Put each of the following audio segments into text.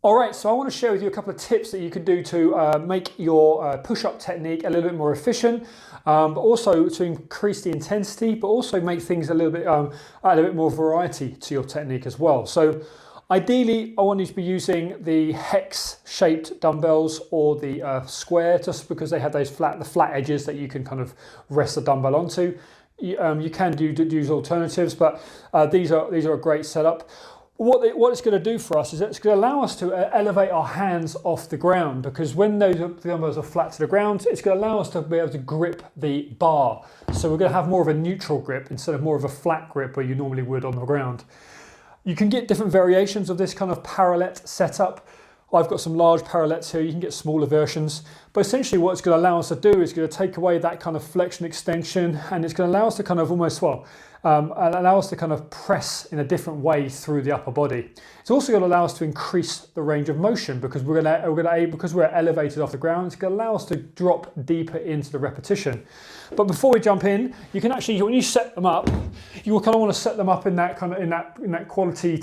All right, so I want to share with you a couple of tips that you can do to make your push-up technique a little bit more efficient, but also to increase the intensity, but also make things a little bit, add a bit more variety to your technique as well. So ideally, I want you to be using the hex-shaped dumbbells or the square, just because they have those the flat edges that you can kind of rest the dumbbell onto. You can use alternatives, but these are a great setup. What it's going to do for us is it's going to allow us to elevate our hands off the ground, because when those dumbbells are flat to the ground, it's going to allow us to be able to grip the bar. So we're going to have more of a neutral grip instead of more of a flat grip where you normally would on the ground. You can get different variations of this kind of parallel setup. I've got some large parallels here, you can get smaller versions. But essentially what it's going to allow us to do is going to take away that kind of flexion extension, and it's going to allow us to kind of almost, allow us to kind of press in a different way through the upper body. It's also going to allow us to increase the range of motion, because because we're elevated off the ground, it's going to allow us to drop deeper into the repetition. But before we jump in, you can actually, when you set them up, you will kind of want to set them up in that kind of with that quality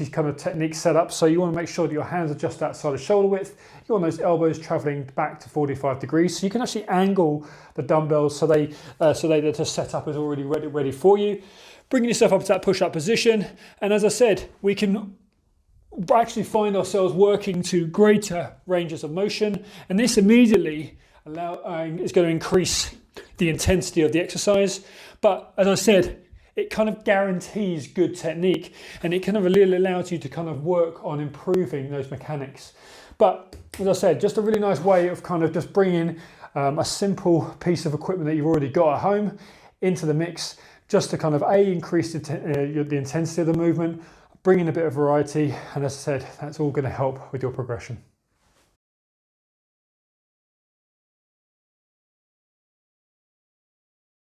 kind of technique setup. So you want to make sure that your hands are just outside of shoulder width. You want those elbows traveling back to 45 degrees. So you can actually angle the dumbbells so they're just set up as already ready for you. Bringing yourself up to that push-up position. And as I said, we can actually find ourselves working to greater ranges of motion. And this immediately is going to increase the intensity of the exercise. But as I said, it kind of guarantees good technique, and it kind of really allows you to kind of work on improving those mechanics. But as I said, just a really nice way of kind of just bringing a simple piece of equipment that you've already got at home into the mix, just to kind of increase the intensity of the movement, bring in a bit of variety, and as I said, that's all going to help with your progression.